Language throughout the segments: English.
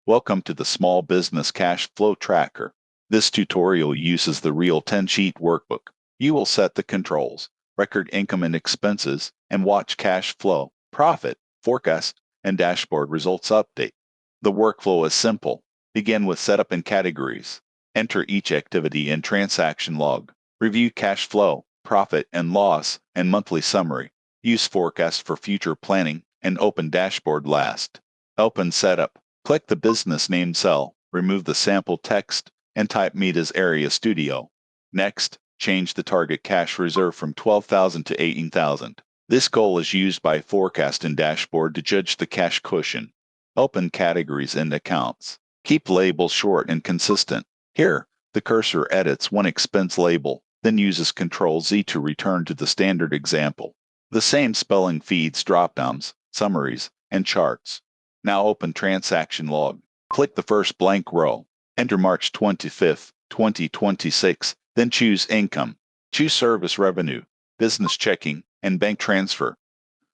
Welcome to the Small Business Cash Flow Tracker. This tutorial uses the real 10-sheet workbook. You will set the controls, record income and expenses, and watch cash flow, profit, forecast, and dashboard results update. The workflow is simple. Begin with setup and categories. Enter each activity in transaction log. Review cash flow, profit and loss, and monthly summary. Use forecast for future planning, and open dashboard last. Open setup. Click the business name cell, remove the sample text, and type Meet as Area Studio. Next, change the target cash reserve from 12,000 to 18,000. This goal is used by forecast and dashboard to judge the cash cushion. Open categories and accounts. Keep labels short and consistent. Here, the cursor edits one expense label, then uses Ctrl-Z to return to the standard example. The same spelling feeds dropdowns, summaries, and charts. Now open transaction log. Click the first blank row. Enter March 25th, 2026, then choose income. Choose service revenue, business checking, and bank transfer.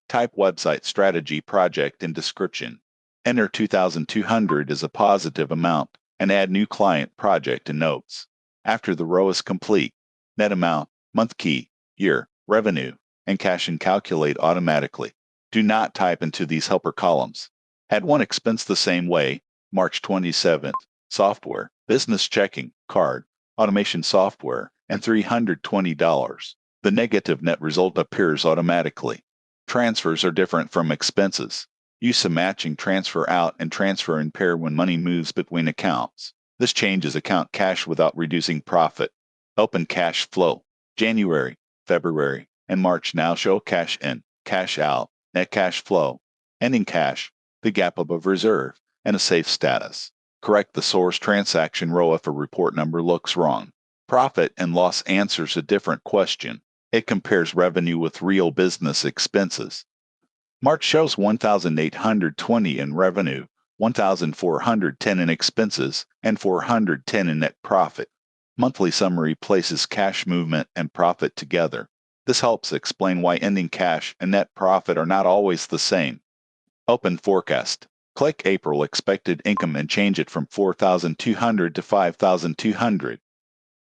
Type website strategy project in description. Enter 2,200 as a positive amount and add new client project and notes. After the row is complete, net amount, month key, year, revenue, and cash and calculate automatically. Do not type into these helper columns. Add one expense the same way, March 27th, software, business checking, card, automation software, and $320. The negative net result appears automatically. Transfers are different from expenses. Use a matching transfer out and transfer in pair when money moves between accounts. This changes account cash without reducing profit. Open cash flow. January, February, and March now show cash in, cash out, net cash flow, ending cash, the gap above reserve, and a safe status. Correct the source transaction row if a report number looks wrong. Profit and loss answers a different question. It compares revenue with real business expenses. March shows 1,820 in revenue, 1,410 in expenses, and 410 in net profit. Monthly summary places cash movement and profit together. This helps explain why ending cash and net profit are not always the same. Open forecast. Click April expected income and change it from 4,200 to 5,200.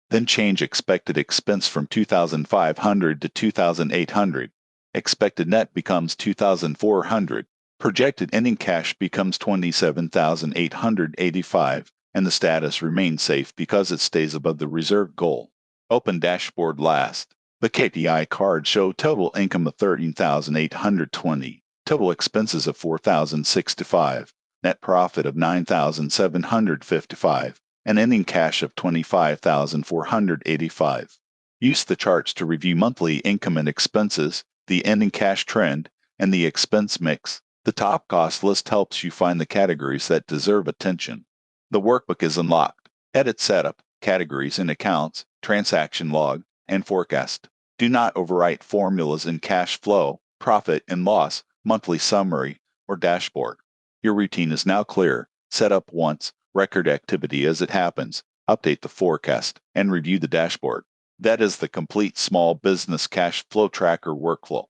Then change expected expense from 2,500 to 2,800. Expected net becomes 2,400. Projected ending cash becomes 27,885, and the status remains safe because it stays above the reserve goal. Open dashboard last. The KPI cards show total income of 13,820. Total expenses of 4,065, net profit of 9,755, and ending cash of 25,485. Use the charts to review monthly income and expenses, the ending cash trend, and the expense mix. The top cost list helps you find the categories that deserve attention. The workbook is unlocked. Edit setup, categories and accounts, transaction log, and forecast. Do not overwrite formulas in cash flow, profit and loss, monthly summary, or dashboard. Your routine is now clear. Set up once, record activity as it happens, update the forecast, and review the dashboard. That is the complete small business cash flow tracker workflow.